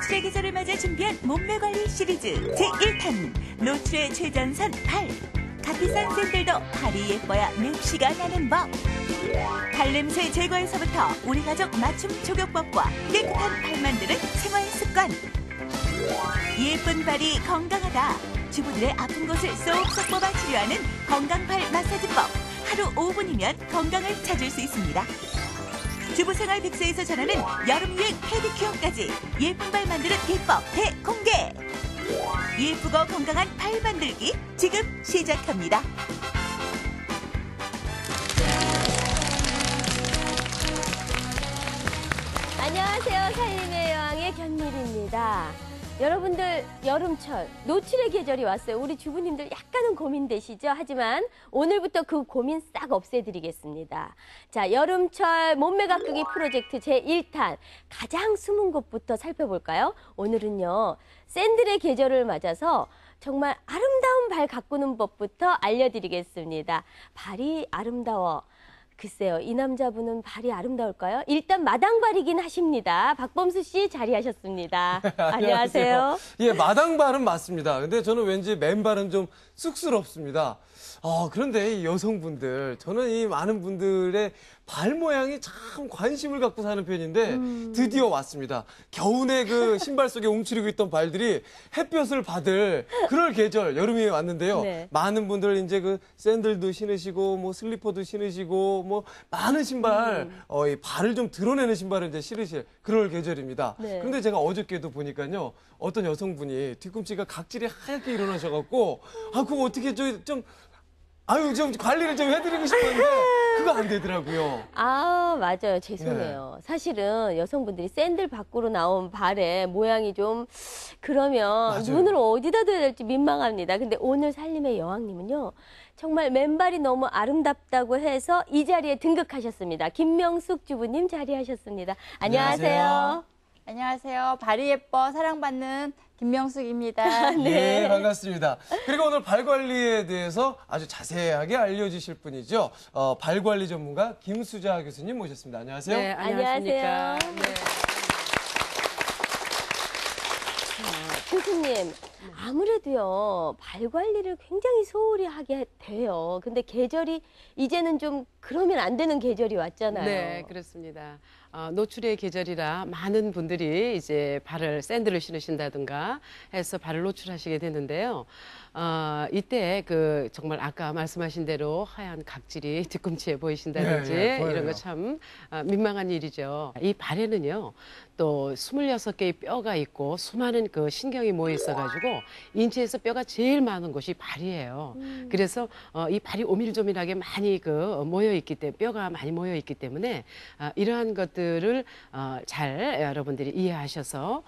노출의 계절을 맞아 준비한 몸매 관리 시리즈 제1탄 노출의 최전선 발. 값비싼 샌들도 발이 예뻐야 맵시가 나는 법. 발냄새 제거에서부터 우리 가족 맞춤 족욕법과 깨끗한 발 만드는 생활 습관. 예쁜 발이 건강하다. 주부들의 아픈 곳을 쏙쏙 뽑아 치료하는 건강발 마사지법. 하루 5분이면 건강을 찾을 수 있습니다. 주부생활 빅스에서 전하는 여름유행 페디큐어까지 예쁜 발 만드는 비법 대공개. 예쁘고 건강한 발 만들기 지금 시작합니다. 안녕하세요. 살림의 여왕의 견밀입니다. 여러분들 여름철 노출의 계절이 왔어요. 우리 주부님들 약간은 고민되시죠? 하지만 오늘부터 그 고민 싹 없애드리겠습니다. 자, 여름철 몸매 가꾸기 프로젝트 제1탄 가장 숨은 곳부터 살펴볼까요? 오늘은요. 샌들의 계절을 맞아서 정말 아름다운 발 가꾸는 법부터 알려드리겠습니다. 발이 아름다워. 글쎄요, 이 남자분은 발이 아름다울까요? 일단 마당발이긴 하십니다. 박범수 씨 자리하셨습니다. 안녕하세요. 예, 마당발은 맞습니다. 근데 저는 왠지 맨발은 좀 쑥스럽습니다. 그런데 이 여성분들, 저는 이 많은 분들의 발 모양이 참 관심을 갖고 사는 편인데 드디어 왔습니다. 겨우내 그 신발 속에 움츠리고 있던 발들이 햇볕을 받을 그럴 계절, 여름이 왔는데요. 네. 많은 분들 이제 그 샌들도 신으시고 뭐 슬리퍼도 신으시고 뭐 많은 신발, 이 발을 좀 드러내는 신발을 이제 신으실 그럴 계절입니다. 네. 그런데 제가 어저께도 보니까요. 어떤 여성분이 뒤꿈치가 각질이 하얗게 일어나셔갖고 그거 어떻게 좀 관리를 좀 해드리고 싶었는데 그거 안 되더라고요. 맞아요. 죄송해요. 네. 사실은 여성분들이 샌들 밖으로 나온 발의 모양이 좀 그러면 맞아요. 눈을 어디다 둬야 될지 민망합니다. 근데 오늘 살림의 여왕님은요. 정말 맨발이 너무 아름답다고 해서 이 자리에 등극하셨습니다. 김명숙 주부님 자리하셨습니다. 안녕하세요. 안녕하세요. 발이 예뻐 사랑받는 김명숙입니다. 네. 네, 반갑습니다. 그리고 오늘 발 관리에 대해서 아주 자세하게 알려주실 분이죠. 발 관리 전문가 김수자 교수님 모셨습니다. 안녕하세요. 네, 안녕하십니까. 안녕하세요. 네. 교수님, 아무래도요, 발 관리를 굉장히 소홀히 하게 돼요. 근데 계절이 이제는 좀 그러면 안 되는 계절이 왔잖아요. 네, 그렇습니다. 노출의 계절이라 많은 분들이 이제 발을 샌들을 신으신다든가 해서 발을 노출하시게 되는데요. 이때 그 정말 아까 말씀하신 대로 하얀 각질이 뒤꿈치에 보이신다든지 네, 이런 거 참 민망한 일이죠. 이 발에는요, 또 26개의 뼈가 있고 수많은 그 신경이 모여 있어가지고 인체에서 뼈가 제일 많은 곳이 발이에요. 그래서 이 발이 오밀조밀하게 많이 모여 있기 때문에 뼈가 많이 모여 있기 때문에 이러한 것들을 잘 여러분들이 이해하셔서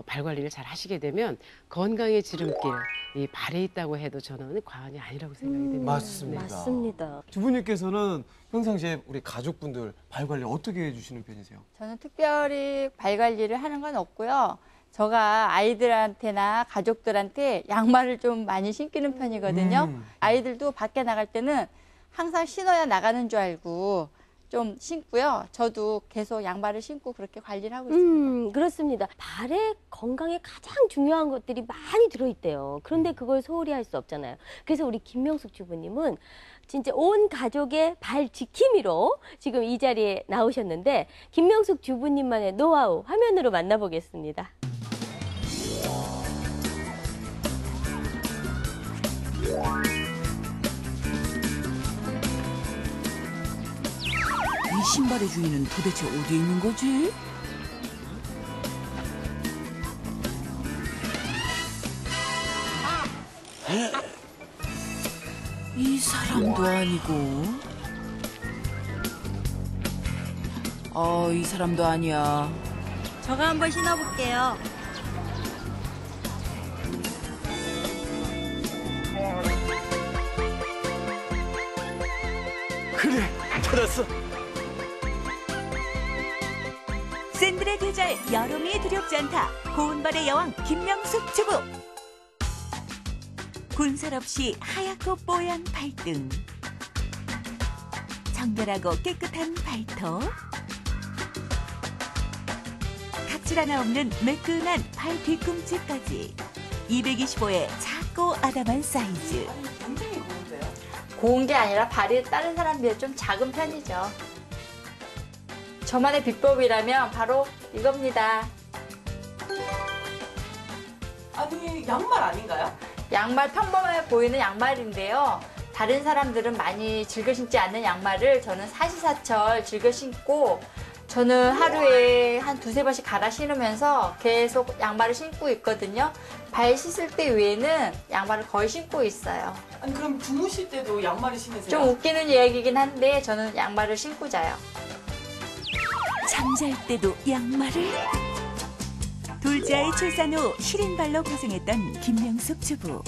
발 관리를 잘 하시게 되면 건강의 지름길 이 발에 있다고 해도 저는 과언이 아니라고 생각이 됩니다. 맞습니다. 맞습니다. 주부님께서는 평상시에 우리 가족분들 발 관리 어떻게 해주시는 편이세요? 저는 특별히 발 관리를 하는 건 없고요. 제가 아이들한테나 가족들한테 양말을 좀 많이 신기는 편이거든요. 아이들도 밖에 나갈 때는 항상 신어야 나가는 줄 알고 좀 신고요. 저도 계속 양말을 신고 그렇게 관리를 하고 있습니다. 그렇습니다. 발의 건강에 가장 중요한 것들이 많이 들어있대요. 그런데 그걸 소홀히 할 수 없잖아요. 그래서 우리 김명숙 주부님은 진짜 온 가족의 발 지킴이로 지금 이 자리에 나오셨는데 김명숙 주부님만의 노하우 화면으로 만나보겠습니다. 이 신발의 주인은 도대체 어디에 있는 거지? 이 사람도 아니고 이 사람도 아니야. 저가 한번 신어볼게요. 그래, 찾았어. 샌들의 계절 여름이 두렵지 않다. 고운발의 여왕 김명숙 주부. 군살 없이 하얗고 뽀얀 발등. 정결하고 깨끗한 발톱. 껍질 하나 없는 매끈한 발 뒤꿈치까지 225의 작고 아담한 사이즈. 고운 게 아니라 발이 다른 사람 비해 좀 작은 편이죠. 저만의 비법이라면 바로 이겁니다. 아니, 양말 아닌가요? 양말 평범해 보이는 양말인데요. 다른 사람들은 많이 즐겨 신지 않는 양말을 저는 사시사철 즐겨 신고 저는 하루에 한 두세 번씩 갈아 신으면서 계속 양말을 신고 있거든요. 발 씻을 때 외에는 양말을 거의 신고 있어요. 아니, 그럼 주무실 때도 양말을 신으세요? 좀 웃기는 이야기긴 한데 저는 양말을 신고 자요. 잠잘 때도 양말을? 둘째 아이 출산 후 시린발로 고생했던 김명숙 주부.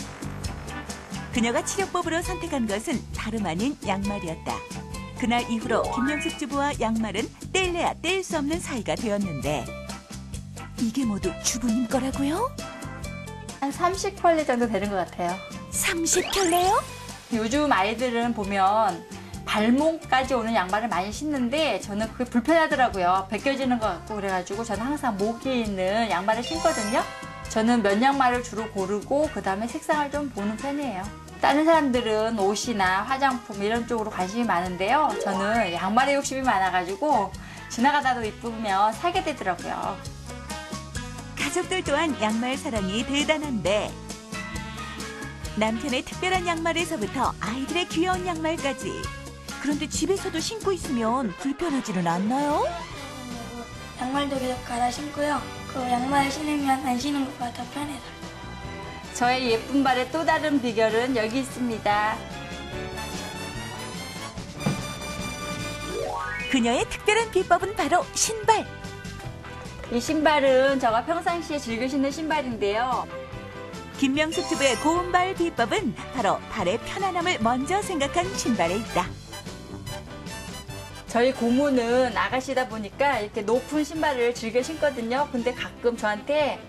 그녀가 치료법으로 선택한 것은 다름 아닌 양말이었다. 그날 이후로 김명숙 주부와 양말은 뗄래야 뗄 수 없는 사이가 되었는데 이게 모두 주부님 거라고요? 한 30켤레 정도 되는 것 같아요. 30켤레요? 요즘 아이들은 보면 발목까지 오는 양말을 많이 신는데 저는 그게 불편하더라고요. 벗겨지는 것 같고 그래가지고 저는 항상 목이 있는 양말을 신거든요. 저는 면 양말을 주로 고르고 그 다음에 색상을 좀 보는 편이에요. 다른 사람들은 옷이나 화장품 이런 쪽으로 관심이 많은데요. 저는 양말에 욕심이 많아가지고 지나가다도 이쁘면 사게 되더라고요. 가족들 또한 양말 사랑이 대단한데 남편의 특별한 양말에서부터 아이들의 귀여운 양말까지. 그런데 집에서도 신고 있으면 불편하지는 않나요? 양말도 계속 갈아 신고요. 그 양말 신으면 안 신은 것보다 더 편해서. 저의 예쁜 발의 또 다른 비결은 여기 있습니다. 그녀의 특별한 비법은 바로 신발. 이 신발은 제가 평상시에 즐겨 신는 신발인데요. 김명숙 주부의 고운 발 비법은 바로 발의 편안함을 먼저 생각한 신발에 있다. 저희 고모는 아가씨다 보니까 이렇게 높은 신발을 즐겨 신거든요. 근데 가끔 저한테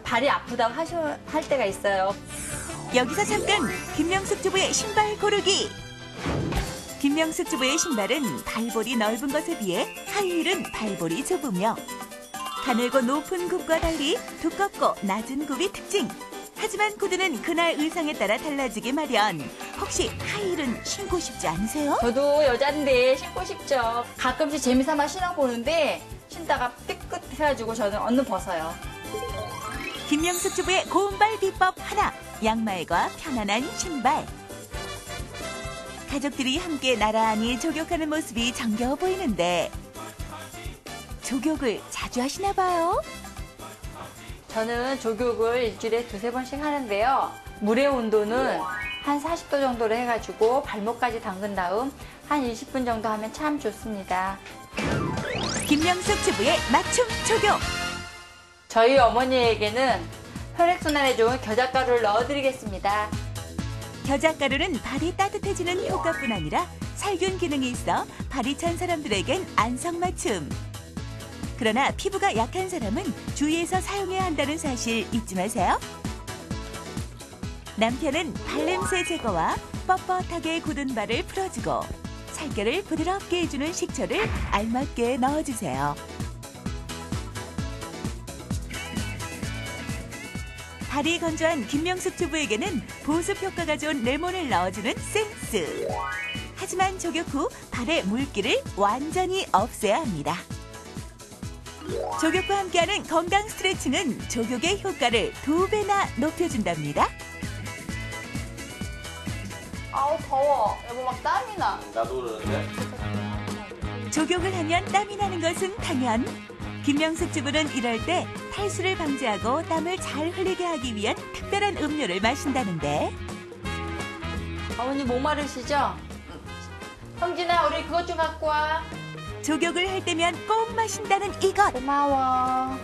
발이 아프다고 할 때가 있어요. 여기서 잠깐 김명숙 주부의 신발 고르기. 김명숙 주부의 신발은 발볼이 넓은 것에 비해 하이힐은 발볼이 좁으며 가늘고 높은 굽과 달리 두껍고 낮은 굽이 특징. 하지만 구두는 그날 의상에 따라 달라지기 마련. 혹시 하이힐은 신고 싶지 않으세요? 저도 여잔데 신고 싶죠. 가끔씩 재미삼아 신어보는데 신다가 삐끗해가지고 저는 얼른 벗어요. 김명숙 주부의 고운발 비법 하나. 양말과 편안한 신발. 가족들이 함께 나란히 조격하는 모습이 정겨워 보이는데 조격을 자주 하시나 봐요? 저는 조격을 일주일에 두세 번씩 하는데요. 물의 온도는 한 40도 정도로 해가지고 발목까지 담근 다음 한 20분 정도 하면 참 좋습니다. 김명숙 주부의 맞춤 조격. 저희 어머니에게는 혈액순환에 좋은 겨자가루를 넣어드리겠습니다. 겨자가루는 발이 따뜻해지는 효과뿐 아니라 살균 기능이 있어 발이 찬 사람들에겐 안성맞춤. 그러나 피부가 약한 사람은 주의해서 사용해야 한다는 사실 잊지 마세요. 남편은 발냄새 제거와 뻣뻣하게 굳은 발을 풀어주고 살결을 부드럽게 해주는 식초를 알맞게 넣어주세요. 발이 건조한 김명숙 주부에게는 보습 효과가 좋은 레몬을 넣어주는 센스. 하지만 조격 후 발의 물기를 완전히 없애야 합니다. 조격과 함께하는 건강 스트레칭은 조격의 효과를 2배나 높여준답니다. 아우 더워. 여보 막 땀이 나. 나도 그러는데. 조격을 하면 땀이 나는 것은 당연. 김명숙 주부는 이럴 때 탈수를 방지하고 땀을 잘 흘리게 하기 위한 특별한 음료를 마신다는데. 어머니 목마르시죠? 형진아 우리 그것 좀 갖고 와. 조격을 할 때면 꼭 마신다는 이것. 고마워.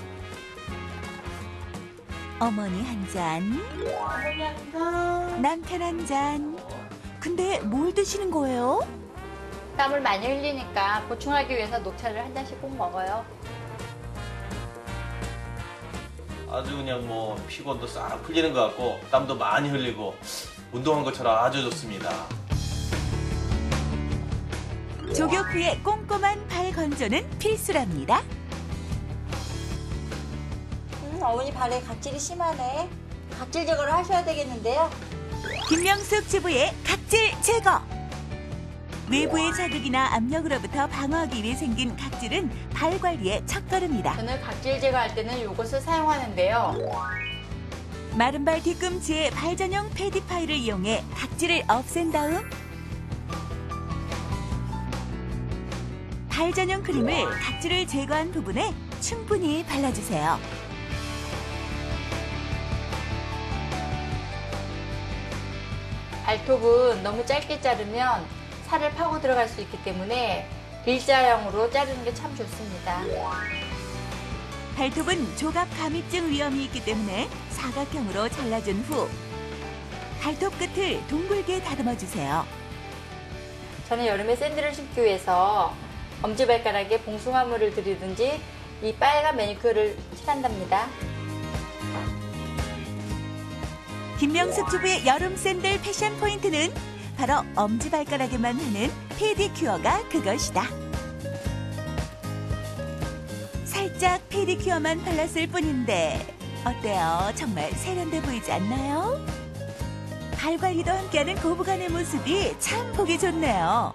어머니 한 잔, 남편 한 잔. 근데 뭘 드시는 거예요? 땀을 많이 흘리니까 보충하기 위해서 녹차를 한 잔씩 꼭 먹어요. 아주 그냥 뭐 피곤도 싹 풀리는 것 같고 땀도 많이 흘리고 운동한 것처럼 아주 좋습니다. 조격 후에 꼼꼼한 발 건조는 필수랍니다. 어머니 발에 각질이 심하네. 각질 제거를 하셔야 되겠는데요. 김명숙 주부의 각질 제거. 외부의 자극이나 압력으로부터 방어하기 위해 생긴 각질은 발 관리의 첫걸음이다. 저는 각질 제거할 때는 이것을 사용하는데요. 마른 발 뒤꿈치에 발 전용 패디파이를 이용해 각질을 없앤 다음 발 전용 크림을 각질을 제거한 부분에 충분히 발라주세요. 발톱은 너무 짧게 자르면 살을 파고 들어갈 수 있기 때문에 일자형으로 자르는 게 참 좋습니다. 발톱은 조각 감입증 위험이 있기 때문에 사각형으로 잘라준 후 발톱 끝을 둥글게 다듬어 주세요. 저는 여름에 샌들을 신기 위해서 엄지발가락에 봉숭아물을 들이든지 이 빨간 매니큐어를 칠한답니다. 김명숙 주부의 여름 샌들 패션 포인트는 바로 엄지발가락에만 하는 페디큐어가 그것이다. 살짝 페디큐어만 발랐을 뿐인데 어때요? 정말 세련돼 보이지 않나요? 발 관리도 함께하는 고부간의 모습이 참 보기 좋네요.